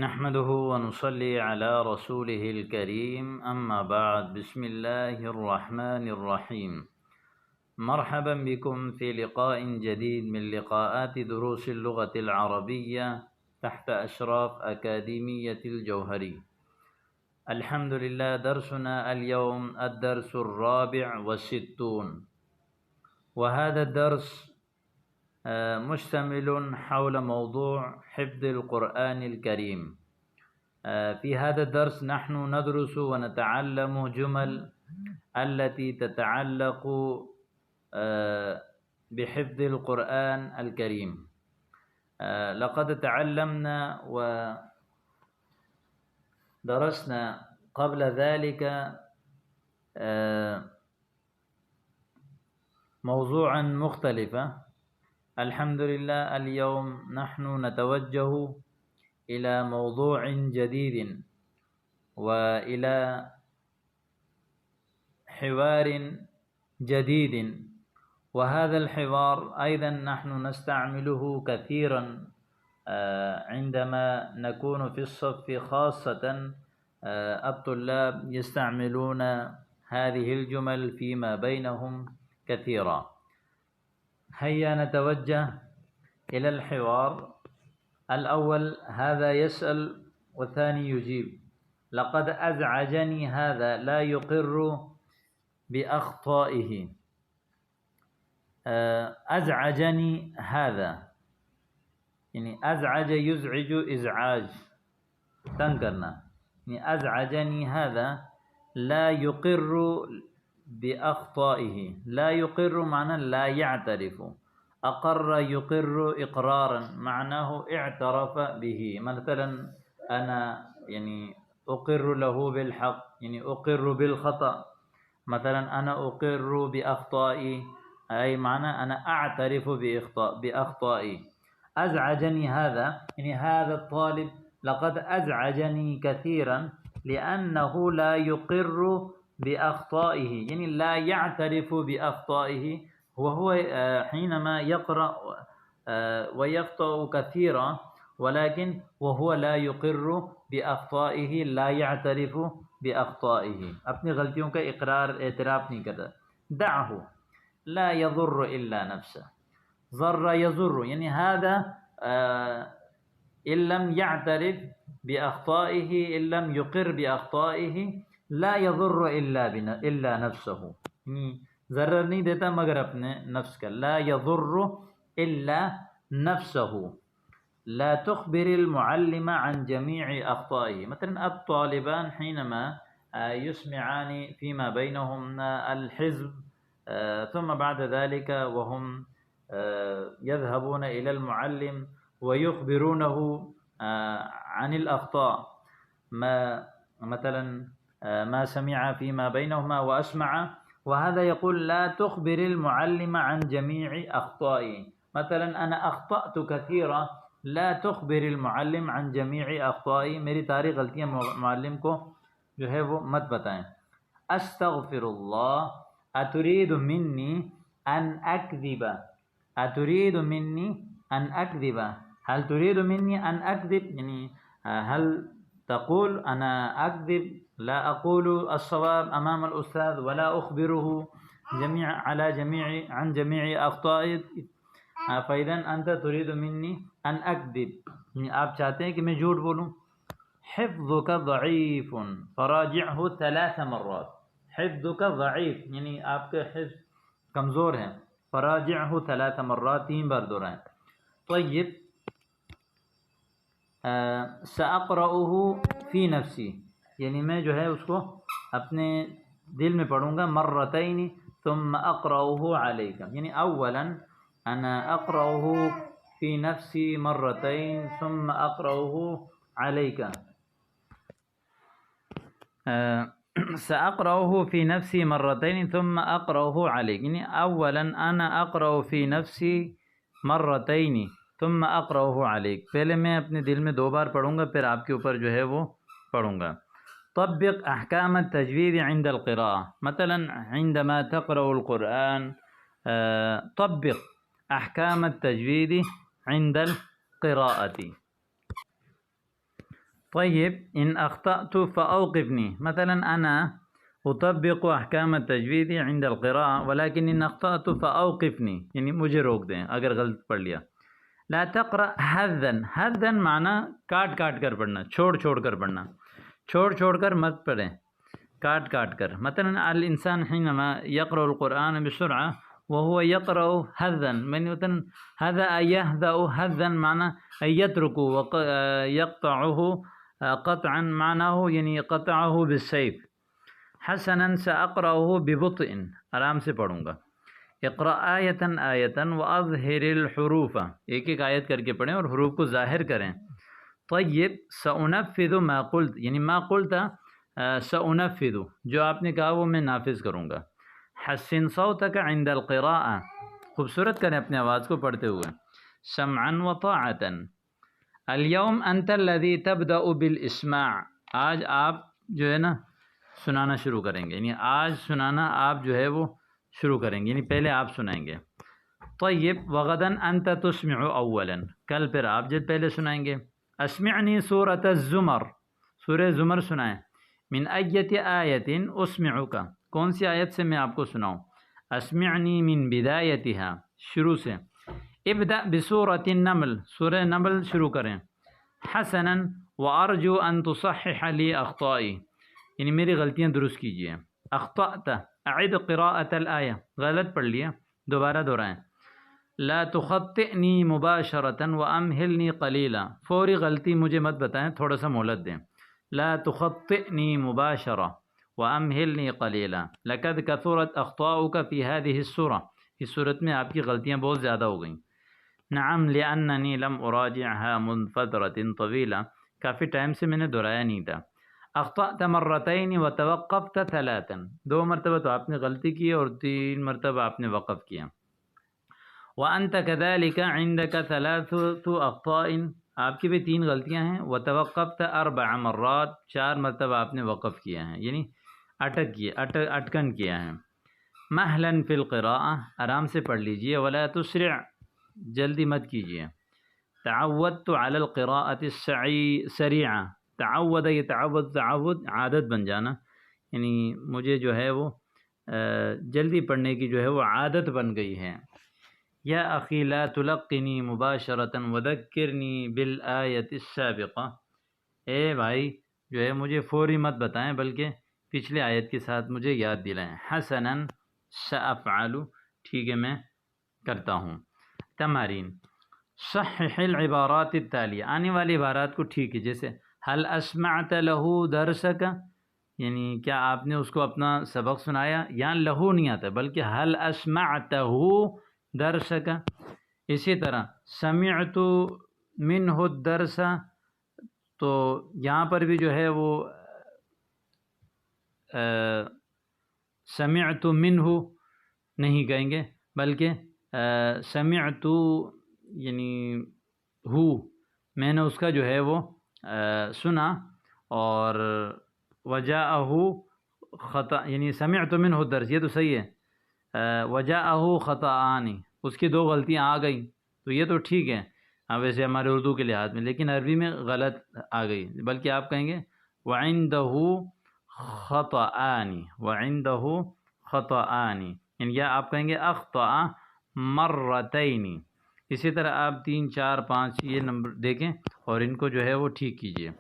نحمده ونصلي على رسوله الكريم أما بعد بسم الله الرحمن الرحيم. مرحبا بكم في لقاء جديد من لقاءات دروس اللغة العربية تحت أشراف أكاديمية الجوهري. الحمد لله، درسنا اليوم الدرس الرابع والستون، وهذا الدرس مشتمل حول موضوع حفظ القرآن الكريم. في هذا الدرس نحن ندرس ونتعلم جمل التي تتعلق بحفظ القرآن الكريم. لقد تعلمنا ودرسنا قبل ذلك موضوعا مختلفا. الحمد لله، اليوم نحن نتوجه إلى موضوع جديد وإلى حوار جديد، وهذا الحوار أيضا نحن نستعمله كثيرا عندما نكون في الصف، خاصة الطلاب يستعملون هذه الجمل فيما بينهم كثيرا. هيا نتوجه إلى الحوار. الأول هذا يسأل والثاني يجيب: لقد أزعجني هذا، لا يقر بأخطائه. أزعجني هذا يعني أزعج يزعج إزعاج، تنگ کرنا، يعني أزعجني هذا لا يقر بأخطائه. لا يقر معنى لا يعترف. أقر يقر إقرارا معناه اعترف به. مثلا أنا يعني أقر له بالحق، يعني أقر بالخطأ. مثلا أنا أقر بأخطائي، أي معنى أنا أعترف بأخطائي. أزعجني هذا يعني هذا الطالب لقد أزعجني كثيرا لأنه لا يقر بأخطائه، يعني لا يعترف بأخطائه، وهو حينما يقرأ ويخطأ كثيرا، ولكن وهو لا يقر بأخطائه، لا يعترف بأخطائه، اپنی غلطیوں کا اعتراف نہیں کرتا. دعه لا يضر إلا نفسه. ضر يضر يعني هذا إن لم يعترف بأخطائه، إن لم يقر بأخطائه، لا يضر إلا نفسه، يعني ضرر نہیں دیتا مگر اپنے نفس کا. لا يضر إلا نفسه. لا تخبر المعلم عن جميع أخطائه. مثلا الطالبان حينما يسمعان فيما بينهم الحزب، ثم بعد ذلك وهم يذهبون إلى المعلم ويخبرونه عن الأخطاء، مثلا ما سمع فيما بينهما وأسمع، وهذا يقول لا تخبر المعلم عن جميع أخطائه. مثلا أنا أخطأت كثيرا، لا تخبر المعلم عن جميع أخطائي، میری ساری غلطیاں معلم کو جو ہے وہ مت بتائیں. استغفر اللہ. أتريد مني أن أكذب. أتريد مني أن أكذب. هل تريد مني أن أكذب؟ يعني هل تقول أنا أكذب، لا أقول الصواب أمام الأستاذ ولا أخبره عن جميع أخطائي. فإذا أنت تريد مني أن أكذب، يعني آپ چاہتے ہیں کہ میں جھوٹ بولوں. حفظك ضعيف فراجعه 3 مرات. حفظك ضعيف یعنی آپ کا حفظ کمزور ہے. فراجعه 3 مرات، 3 بار دہرائیں. طيب، سأقرأه في نفسي یعنی میں جو ہے اس کو اپنے دل میں پڑھوں گا. مرتين ثم أقرأه عليك، یعنی اولا أنا أقرأه في نفسي مرتين ثم أقرأه عليك. سأقرأه في نفسي مرتين ثم أقرأه عليك، يعني أولا أنا أقرأ في نفسي مرتين ثم أقرأه عليك. پہلے میں اپنے دل میں 2 بار پڑھوں گا، پھر آپ کے اوپر جو ہے وہ پڑھوں گا. طبق أحكام التجويد عند القراءة. مثلا عندما تقرأ القرآن طبق أحكام التجويد عند القراءة. طيب إن أخطأت فأوقفني. مثلا أنا أطبق أحكام التجويد عند القراءة ولكن إن أخطأت فأوقفني، یعنی مجھے روک دیں اگر غلط پڑھ لیا. لا تقرأ حذا، حذا معنی کاٹ کاٹ کر پڑھنا، چھوڑ چھوڑ کر پڑھنا، چھوڑ چھوڑ کر مت پڑھیں، کاٹ کاٹ کر. مثلا الانسان حينما يقرأ القرآن بسرعة وهو يقرأ حذا، مثلا هذا يهذأ حذا معنى أن يترك ويقطعه قطعا معناه یعنی قطعه بالسيف. حسنا سأقرأه ببطء، آرام سے پڑھوں گا. اقرأ آیتا آیتا وأظهر الحروف، ایک ایک آیت کر کے پڑھیں اور حروف کو ظاہر کریں. طیب سأنفذ ما قلت، یعنی ما قلت سأنفذ، جو آپ نے کہا وہ میں نافذ کروں گا. حسن صوتك عند القراءة، خوبصورت کریں اپنے آواز کو پڑھتے ہوئے. سمعا وطاعتا. اليوم انت الذي تبدأ بالاسماع، آج آپ جو ہے نا سنانا شروع کریں گے، یعنی آج سنانا آپ جو ہے وہ شروع کریں گے، یعنی پہلے آپ سنائیں گے. طیب وغدا انت تسمع اولا، کل پھر آپ جب پہلے سنائیں گے. اسمعنی سورة الزمر، سورہ زمر سنائیں. من ایت آیت اسمعک، کون سی آیت سے میں آپ کو سناؤں. اسمعنی من بدایتها، شروع سے. ابدأ بسورة النمل، سورہ نمل شروع کریں. حسنا وارجو ان تصحح لی اخطائی، یعنی میری غلطیاں درست کیجیے. اخطأت اعد قراءة الآیہ، غلط پڑھ لیا دوبارہ دہرائیں. لا تخطئنی مباشرة وامہلنی قلیلا، فوری غلطی مجھے مت بتائیں، تھوڑا سا مہلت دیں. لا تخطئنی مباشرة وامہلنی قلیلا لقد کثرت اخطاؤک فی هذه السورة، اس صورت میں آپ کی غلطیاں بہت زیادہ ہو گئیں. نعم لأننی لم اراجعها من فترة طویلہ، کافی ٹائم سے میں نے دہرایا نہیں تھا. اخطأت مرتين وتوقفت ثلاثا، دو مرتبہ تو آپ نے غلطی کی اور 3 مرتبہ آپ نے وقف کیا. وأنت كذلك عندك 3 أخطاء، آپ کی بھی 3 غلطیاں ہیں. وتوقفت 4 مرات، 4 مرتبہ آپ نے وقف کیا ہے، یعنی اٹکن کیا ہے. مہلا فی القراءة، آرام سے پڑھ لیجئے. ولا تسرع، جلدی مت کیجیے. تعودت علی القراءة السریعة، تعود یہ تعود عادت بن جانا، یعنی مجھے جو ہے وہ جلدی پڑھنے کی جو ہے وہ عادت بن گئی ہے. یا اخی لا تلقنی مباشرة وذکرنی بالآیة السابقة، اے بھائی جو ہے مجھے فوری مت بتائیں بلکہ پچھلے آیت کے ساتھ مجھے یاد دلائیں. حسنا سأفعل، ٹھیک ہے میں کرتا ہوں. تمارین. صحح العبارات التالیہ، آنے والی عبارات کو ٹھیک ہے، جیسے هل اسمعت له درسک، یعنی کیا آپ نے اس کو اپنا سبق سنایا. یہاں لہو نہیں آتا بلکہ هل اسمعته درسک. اسی طرح سمعت منه الدرس، تو یہاں پر بھی جو ہے وہ سمعت منه نہیں کہیں گے بلکہ سمعت یعنی ہو، میں نے اس کا جو ہے وہ سنا. اور وجاءہ خطا، یعنی سمعت منہ الدرس، یہ تو صحیح ہے. وجاءہ خطآن، اس کی 2 غلطیاں آ گئیں تو یہ تو ٹھیک ہے ہاں ویسے ہمارے اردو کے لحاظ میں، لیکن عربی میں غلط آ گئی، بلکہ آپ کہیں گے وعندہ خطآن، وعندہ خطآن، یعنی یا آپ کہیں گے اخطأ مرتین. اسی طرح آپ 3 4 5 یہ نمبر دیکھیں اور ان کو جو ہے وہ ٹھیک کیجیے.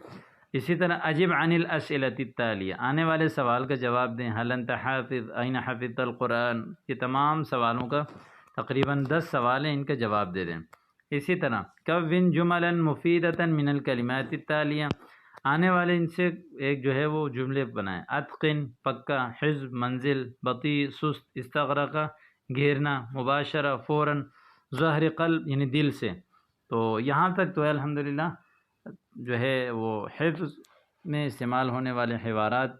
اسی طرح اجب عن الاسئلۃ التالیہ، آنے والے سوال کا جواب دیں. هل انت حافظ، این حفظت القرآن، یہ تمام سوالوں کا تقریباً 10 سوال ہیں، ان کا جواب دے دیں. اسی طرح کون جملا مفیدۃ من الکلمات التالیہ، آنے والے ان سے ایک جو ہے وہ جملے بنائیں. اتقن پکا، حزب منزل، بطیء سست، استغرق گھیرنا، مباشرہ فوراً، ظہر قلب یعنی دل سے. تو یہاں تک تو الحمدللہ جو ہے وہ حفظ میں استعمال ہونے والے حوارات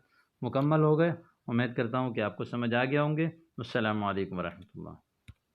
مکمل ہو گئے. امید کرتا ہوں کہ آپ کو سمجھ آ گیا ہوں گے. السلام علیکم ورحمۃ اللہ.